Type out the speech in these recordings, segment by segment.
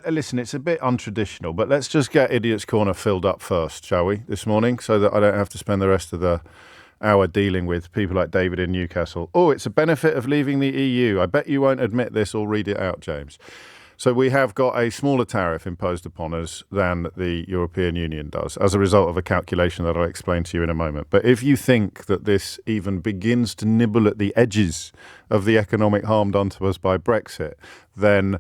Listen, it's a bit untraditional, but let's just get Idiot's Corner filled up first, shall we, this morning, so that I don't have to spend the rest of the hour dealing with people like David in Newcastle. Oh, it's a benefit of leaving the EU. I bet you won't admit this or read it out, James. So we have got a smaller tariff imposed upon us than the European Union does as a result of a calculation that I'll explain to you in a moment. But if you think that this even begins to nibble at the edges of the economic harm done to us by Brexit, then,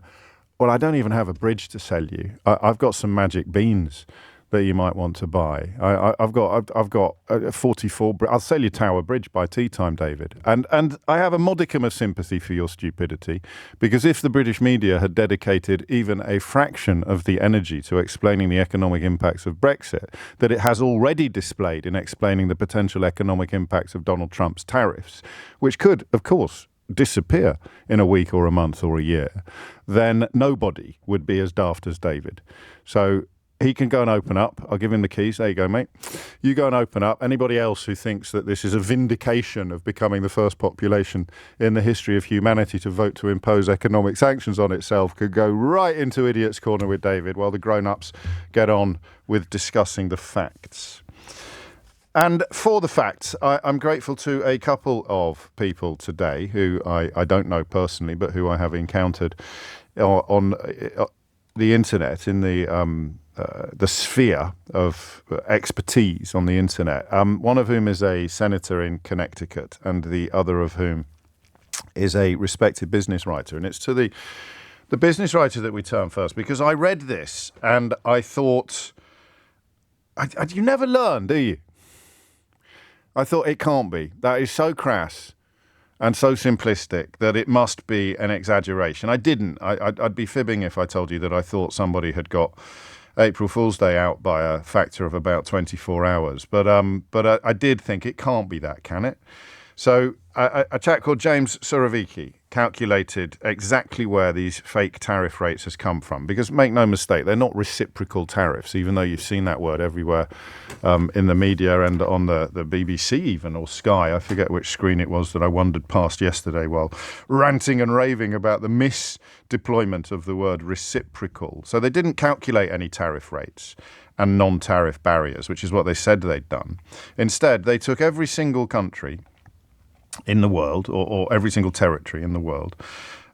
well, I don't even have a bridge to sell you. I've got some magic beans that you might want to buy. I've got 44. I'll sell you Tower Bridge by tea time, David. And I have a modicum of sympathy for your stupidity, because if the British media had dedicated even a fraction of the energy to explaining the economic impacts of Brexit that it has already displayed in explaining the potential economic impacts of Donald Trump's tariffs, which could, of course, disappear in a week or a month or a year, then nobody would be as daft as David. So he can go and open up. I'll give him the keys. There you go, mate. You go and open up. Anybody else who thinks that this is a vindication of becoming the first population in the history of humanity to vote to impose economic sanctions on itself could go right into Idiot's Corner with David while the grown-ups get on with discussing the facts. And for the facts, I'm grateful to a couple of people today who I don't know personally, but who I have encountered on the internet, in the sphere of expertise on the internet. One of whom is a senator in Connecticut, and the other of whom is a respected business writer. And it's to the business writer that we turn first, because I read this and I thought, you never learn, do you? I thought, it can't be. That is so crass and so simplistic that it must be an exaggeration. I didn't. I'd be fibbing if I told you that I thought somebody had got April Fool's Day out by a factor of about 24 hours. But I did think it can't be that, can it? So a chap called James Surovicki calculated exactly where these fake tariff rates has come from. Because make no mistake, they're not reciprocal tariffs, even though you've seen that word everywhere in the media and on the BBC even, or Sky. I forget which screen it was that I wandered past yesterday while ranting and raving about the misdeployment of the word reciprocal. So they didn't calculate any tariff rates and non-tariff barriers, which is what they said they'd done. Instead, they took every single country in the world, or every single territory in the world,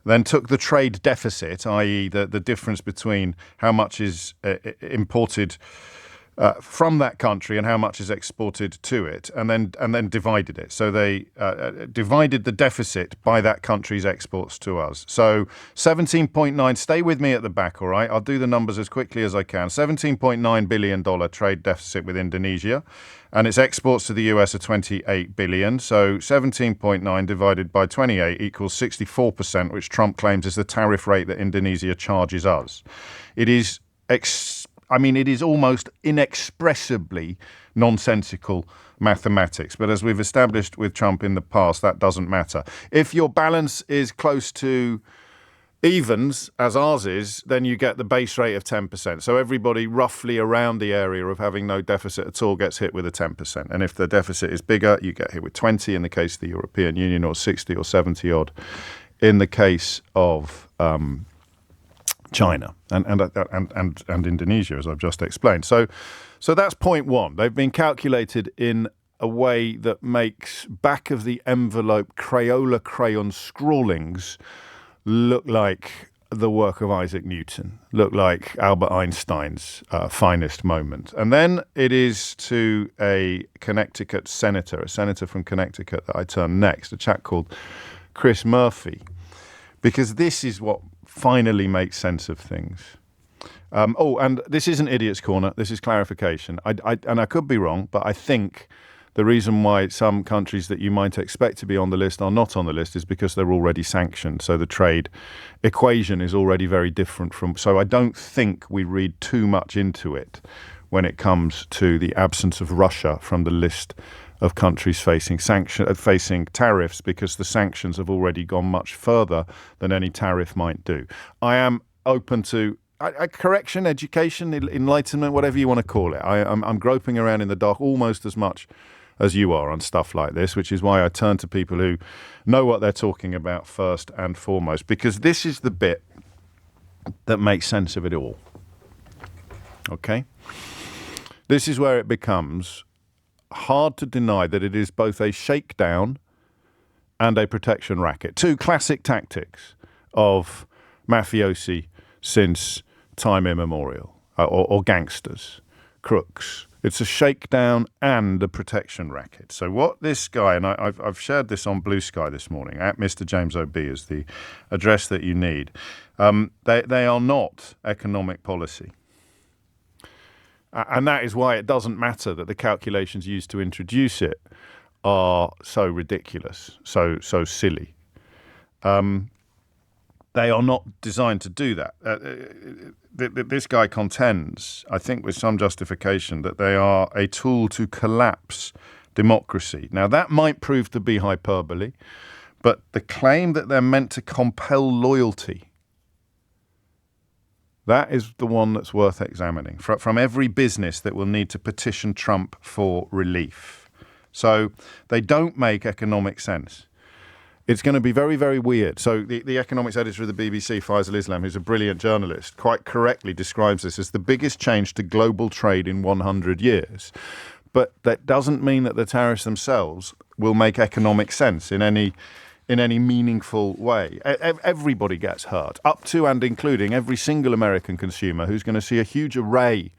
then took the trade deficit, i.e. the difference between how much is imported from that country and how much is exported to it, and then divided it. So they divided the deficit by that country's exports to us. So 17.9, stay with me at the back, all right? I'll do the numbers as quickly as I can. $17.9 billion trade deficit with Indonesia, and its exports to the US are 28 billion. So 17.9 divided by 28 equals 64%, which Trump claims is the tariff rate that Indonesia charges us. It is it is almost inexpressibly nonsensical mathematics. But as we've established with Trump in the past, that doesn't matter. If your balance is close to evens, as ours is, then you get the base rate of 10%. So everybody roughly around the area of having no deficit at all gets hit with a 10%. And if the deficit is bigger, you get hit with 20 in the case of the European Union, or 60 or 70 odd in the case of China and Indonesia, as I've just explained. So that's point one. They've been calculated in a way that makes back of the envelope Crayola crayon scrawlings look like the work of Isaac Newton, look like Albert Einstein's finest moment. And then it is to a Connecticut senator, a senator from Connecticut, that I turn next, a chap called Chris Murphy, because this is what finally makes sense of things. And this isn't Idiot's Corner. This is clarification. And I could be wrong, but I think the reason why some countries that you might expect to be on the list are not on the list is because they're already sanctioned. So the trade equation is already very different from. So I don't think we read too much into it when it comes to the absence of Russia from the list of countries facing tariffs, because the sanctions have already gone much further than any tariff might do. I am open to correction, education, enlightenment, whatever you want to call it. I'm groping around in the dark almost as much as you are on stuff like this, which is why I turn to people who know what they're talking about first and foremost, because this is the bit that makes sense of it all. Okay? This is where it becomes hard to deny that it is both a shakedown and a protection racket. Two classic tactics of mafiosi since time immemorial, or gangsters, crooks. It's a shakedown and a protection racket. So what this guy, and I've shared this on Blue Sky this morning, at Mr. James O.B. is the address that you need. They are not economic policy. And that is why it doesn't matter that the calculations used to introduce it are so ridiculous, so silly. They are not designed to do that. This guy contends, I think with some justification, that they are a tool to collapse democracy. Now, that might prove to be hyperbole, but the claim that they're meant to compel loyalty, that is the one that's worth examining from every business that will need to petition Trump for relief. So they don't make economic sense. It's going to be very, very weird. So the economics editor of the BBC, Faisal Islam, who's a brilliant journalist, quite correctly describes this as the biggest change to global trade in 100 years. But that doesn't mean that the tariffs themselves will make economic sense in any meaningful way. Everybody gets hurt, up to and including every single American consumer who's going to see a huge array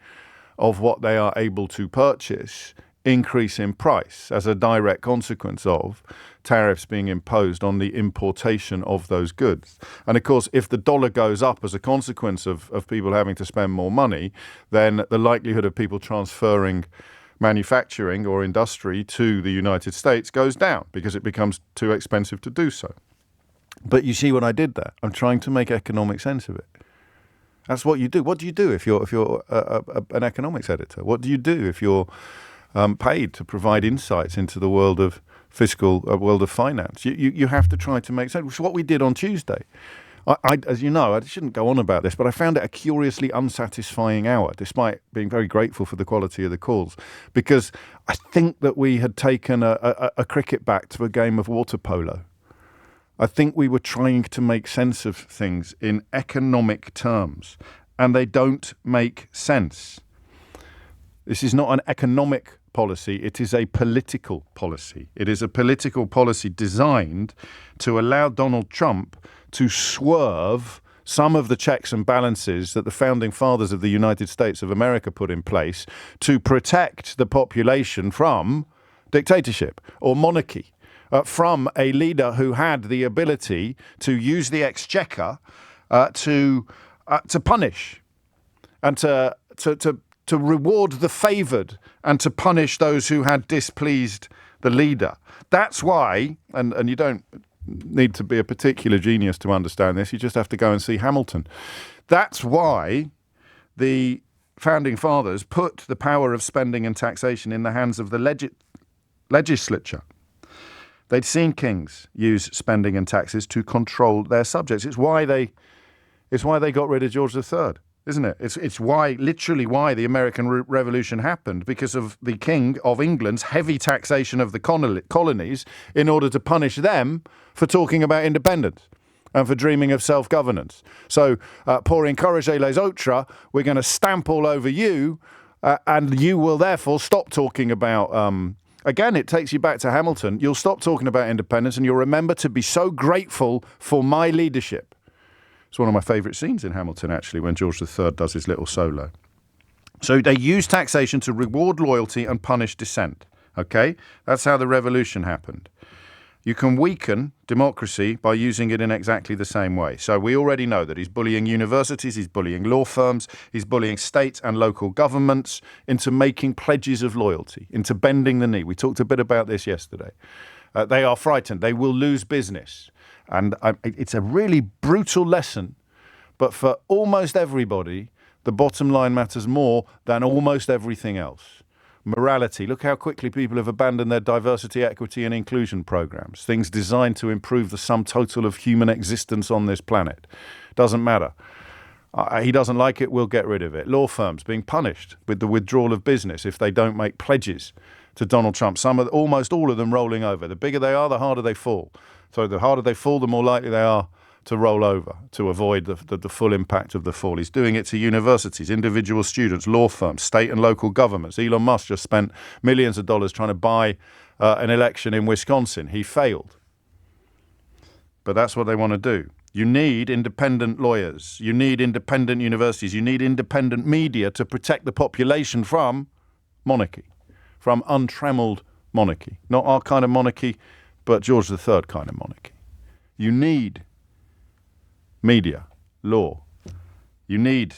of what they are able to purchase increase in price as a direct consequence of tariffs being imposed on the importation of those goods. And of course, if the dollar goes up as a consequence of people having to spend more money, then the likelihood of people transferring manufacturing or industry to the United States goes down because it becomes too expensive to do so. But you see what I did there? I'm trying to make economic sense of it. That's what you do. What do you do if you're an economics editor? What do you do if you're paid to provide insights into the world of world of finance? You have to try to make sense. Which is what we did on Tuesday. I, as you know, I shouldn't go on about this, but I found it a curiously unsatisfying hour, despite being very grateful for the quality of the calls, because I think that we had taken a cricket bat to a game of water polo. I think we were trying to make sense of things in economic terms, and they don't make sense. This is not an economic policy, it is a political policy. It is a political policy designed to allow Donald Trump to swerve some of the checks and balances that the founding fathers of the United States of America put in place to protect the population from dictatorship or monarchy, from a leader who had the ability to use the exchequer to punish and to reward the favoured and to punish those who had displeased the leader. That's why, and you don't need to be a particular genius to understand this, you just have to go and see Hamilton. That's why the founding fathers put the power of spending and taxation in the hands of the legislature. They'd seen kings use spending and taxes to control their subjects. It's why they got rid of George III. Isn't it? It's literally why the American Revolution happened, because of the King of England's heavy taxation of the colonies in order to punish them for talking about independence and for dreaming of self-governance. So, pour encourager les autres, we're going to stamp all over you, and you will therefore stop talking about... Again, it takes you back to Hamilton. You'll stop talking about independence and you'll remember to be so grateful for my leadership. It's one of my favourite scenes in Hamilton, actually, when George III does his little solo. So they use taxation to reward loyalty and punish dissent. Okay? That's how the revolution happened. You can weaken democracy by using it in exactly the same way. So we already know that he's bullying universities, he's bullying law firms, he's bullying state and local governments into making pledges of loyalty, into bending the knee. We talked a bit about this yesterday. They are frightened. They will lose business. And it's a really brutal lesson, but for almost everybody, the bottom line matters more than almost everything else. Morality. Look how quickly people have abandoned their diversity, equity and inclusion programs, things designed to improve the sum total of human existence on this planet. Doesn't matter. He doesn't like it, we'll get rid of it. Law firms being punished with the withdrawal of business if they don't make pledges to Donald Trump. Almost all of them rolling over. The bigger they are, the harder they fall. So the harder they fall, the more likely they are to roll over, to avoid the full impact of the fall. He's doing it to universities, individual students, law firms, state and local governments. Elon Musk just spent millions of dollars trying to buy an election in Wisconsin. He failed. But that's what they want to do. You need independent lawyers. You need independent universities. You need independent media to protect the population from monarchy, from untrammeled monarchy. Not our kind of monarchy, but George III kind of monarchy. You need media, law. You need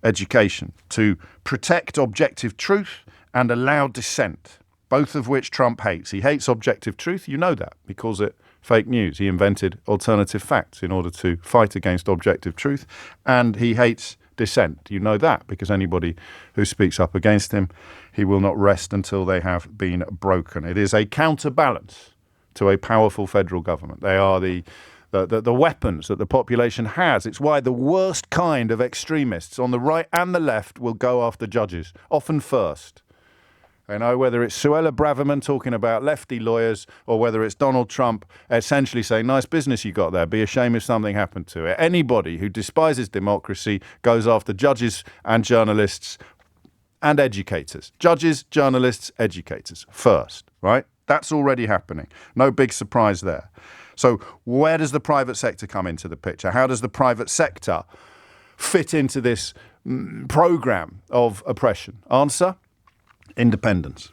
education to protect objective truth and allow dissent, both of which Trump hates. He hates objective truth. You know that. He calls it fake news. He invented alternative facts in order to fight against objective truth. And he hates dissent. You know that, because anybody who speaks up against him, he will not rest until they have been broken. It is a counterbalance to a powerful federal government. They are the weapons that the population has. It's why the worst kind of extremists on the right and the left will go after judges, often first. You know, whether it's Suella Braverman talking about lefty lawyers or whether it's Donald Trump essentially saying, nice business you got there, be a shame if something happened to it. Anybody who despises democracy goes after judges and journalists and educators. Judges, journalists, educators first, right? That's already happening. No big surprise there. So where does the private sector come into the picture? How does the private sector fit into this program of oppression? Answer: independence.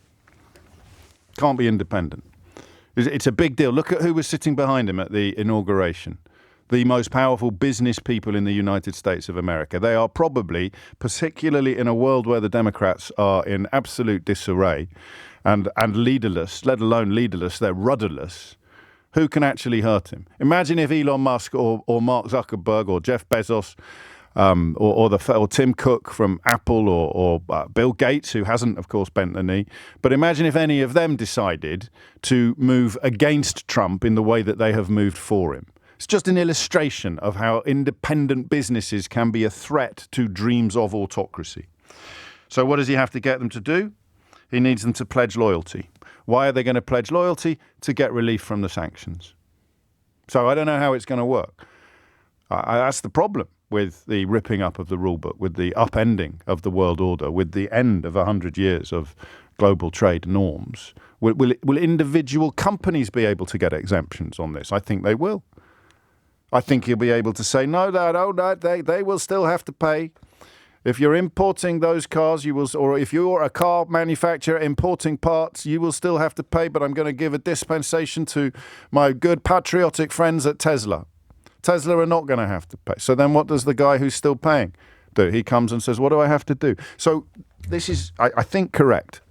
Can't be independent. It's a big deal. Look at who was sitting behind him at the inauguration. The most powerful business people in the United States of America. They are probably, particularly in a world where the Democrats are in absolute disarray and leaderless, let alone leaderless, they're rudderless. Who can actually hurt him? Imagine if Elon Musk or Mark Zuckerberg or Jeff Bezos or Tim Cook from Apple or Bill Gates, who hasn't, of course, bent the knee. But imagine if any of them decided to move against Trump in the way that they have moved for him. It's just an illustration of how independent businesses can be a threat to dreams of autocracy. So what does he have to get them to do? He needs them to pledge loyalty. Why are they going to pledge loyalty? To get relief from the sanctions. So I don't know how it's going to work. That's the problem with the ripping up of the rule book, with the upending of the world order, with the end of 100 years of global trade norms. Will individual companies be able to get exemptions on this? I think they will. I think you'll be able to say, no, they will still have to pay. If you're importing those cars, you will, or if you're a car manufacturer importing parts, you will still have to pay, but I'm going to give a dispensation to my good patriotic friends at Tesla. Tesla are not going to have to pay. So then what does the guy who's still paying do? He comes and says, what do I have to do? So this is, I think, correct.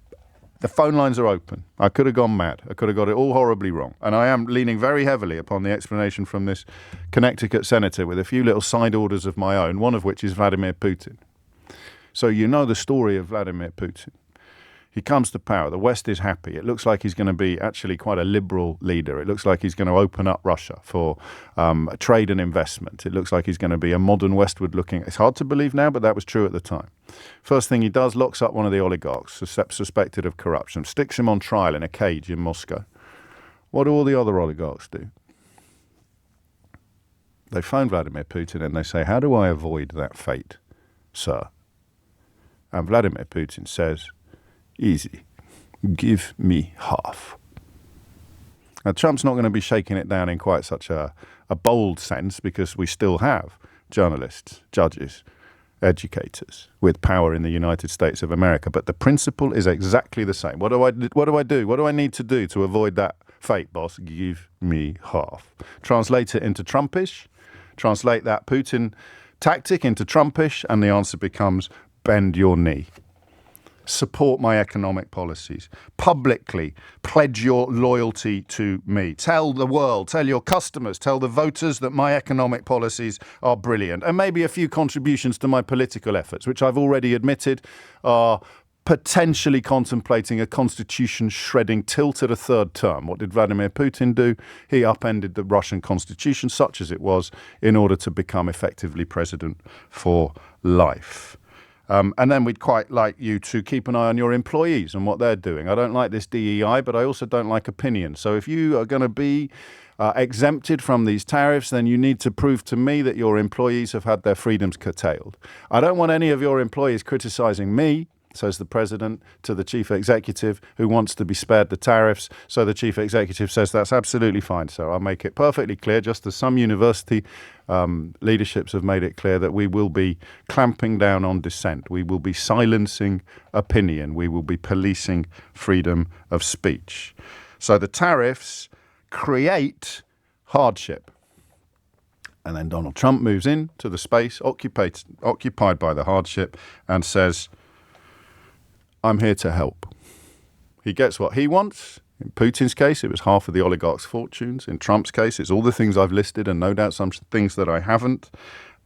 The phone lines are open. I could have gone mad. I could have got it all horribly wrong. And I am leaning very heavily upon the explanation from this Connecticut senator with a few little side orders of my own, one of which is Vladimir Putin. So you know the story of Vladimir Putin. He comes to power. The West is happy. It looks like he's going to be actually quite a liberal leader. It looks like he's going to open up Russia for trade and investment. It looks like he's going to be a modern westward-looking... It's hard to believe now, but that was true at the time. First thing he does, locks up one of the oligarchs suspected of corruption, sticks him on trial in a cage in Moscow. What do all the other oligarchs do? They phone Vladimir Putin and they say, how do I avoid that fate, sir? And Vladimir Putin says, easy, give me half. Now, Trump's not going to be shaking it down in quite such a bold sense, because we still have journalists, judges, educators with power in the United States of America. But the principle is exactly the same. What do I do? What do I need to do to avoid that fate, boss? Give me half. Translate it into Trumpish. Translate that Putin tactic into Trumpish, and the answer becomes bend your knee. Support my economic policies. Publicly pledge your loyalty to me. Tell the world, tell your customers, tell the voters that my economic policies are brilliant. And maybe a few contributions to my political efforts, which I've already admitted are potentially contemplating a constitution shredding tilt at a third term. What did Vladimir Putin do? He upended the Russian constitution, such as it was, in order to become effectively president for life. And then we'd quite like you to keep an eye on your employees and what they're doing. I don't like this DEI, but I also don't like opinion. So if you are going to be exempted from these tariffs, then you need to prove to me that your employees have had their freedoms curtailed. I don't want any of your employees criticizing me, says the president to the chief executive, who wants to be spared the tariffs. So the chief executive says that's absolutely fine. So I'll make it perfectly clear, just as some university leaderships have made it clear, that we will be clamping down on dissent. We will be silencing opinion. We will be policing freedom of speech. So the tariffs create hardship. And then Donald Trump moves into the space occupied by the hardship and says, I'm here to help. He gets what he wants. In Putin's case, it was half of the oligarchs' fortunes. In Trump's case, it's all the things I've listed and no doubt some things that I haven't,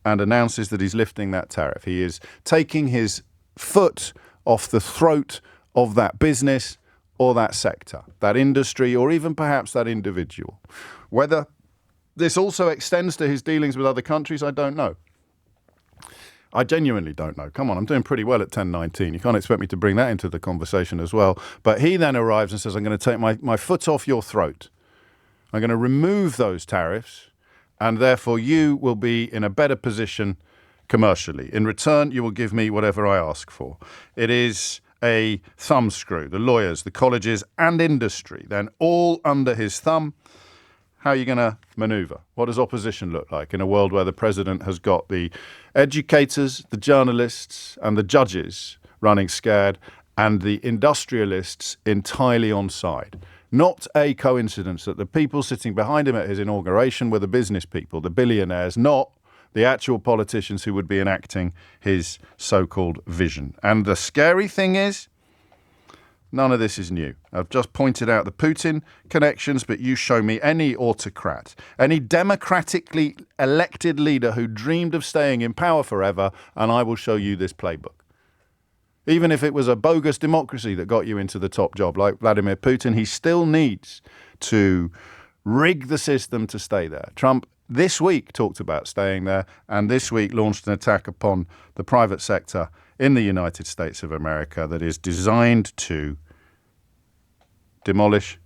and announces that he's lifting that tariff. He is taking his foot off the throat of that business or that sector, that industry, or even perhaps that individual. Whether this also extends to his dealings with other countries, I don't know. I genuinely don't know. Come on, I'm doing pretty well at 10.19. You can't expect me to bring that into the conversation as well. But he then arrives and says, I'm going to take my foot off your throat. I'm going to remove those tariffs, and therefore you will be in a better position commercially. In return, you will give me whatever I ask for. It is a thumbscrew. The lawyers, the colleges, and industry, then all under his thumb. How are you going to maneuver? What does opposition look like in a world where the president has got the educators, the journalists, and the judges running scared, and the industrialists entirely on side? Not a coincidence that the people sitting behind him at his inauguration were the business people, the billionaires, not the actual politicians who would be enacting his so-called vision. And the scary thing is, none of this is new. I've just pointed out the Putin connections, but you show me any autocrat, any democratically elected leader who dreamed of staying in power forever, and I will show you this playbook. Even if it was a bogus democracy that got you into the top job, like Vladimir Putin, he still needs to rig the system to stay there. Trump this week talked about staying there, and this week launched an attack upon the private sector in the United States of America that is designed to demolish,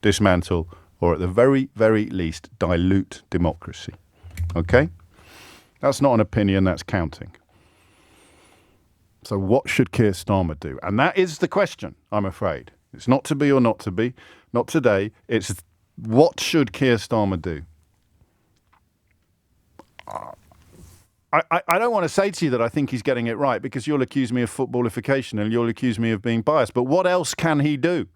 dismantle, or at the very, very least, dilute democracy. Okay? That's not an opinion, that's counting. So what should Keir Starmer do? And that is the question, I'm afraid. It's not to be or not to be. Not today. It's what should Keir Starmer do? I don't want to say to you that I think he's getting it right, because you'll accuse me of footballification and you'll accuse me of being biased. But what else can he do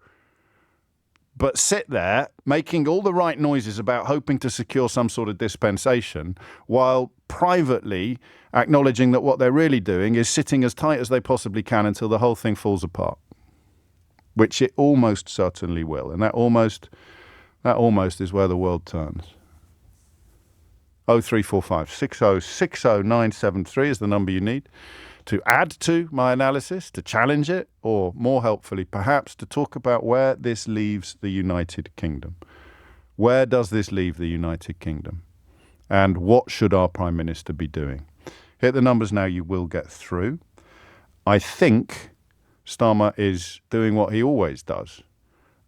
but sit there making all the right noises about hoping to secure some sort of dispensation, while privately acknowledging that what they're really doing is sitting as tight as they possibly can until the whole thing falls apart, which it almost certainly will. And that almost is where the world turns. 0345 6060 973 is the number you need to add to my analysis, to challenge it, or more helpfully, perhaps, to talk about where this leaves the United Kingdom. Where does this leave the United Kingdom? And what should our Prime Minister be doing? Hit the numbers now, you will get through. I think Starmer is doing what he always does,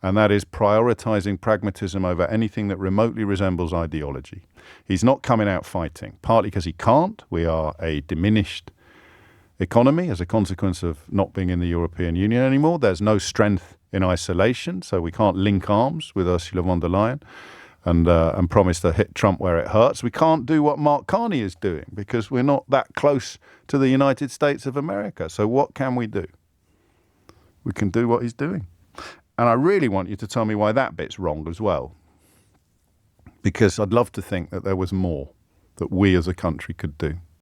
and that is prioritising pragmatism over anything that remotely resembles ideology. He's not coming out fighting, partly because he can't. We are a diminished economy as a consequence of not being in the European Union anymore. There's no strength in isolation, so we can't link arms with Ursula von der Leyen and promise to hit Trump where it hurts. We can't do what Mark Carney is doing because we're not that close to the United States of America. So what can we do? We can do what he's doing. And I really want you to tell me why that bit's wrong as well. Because I'd love to think that there was more that we as a country could do.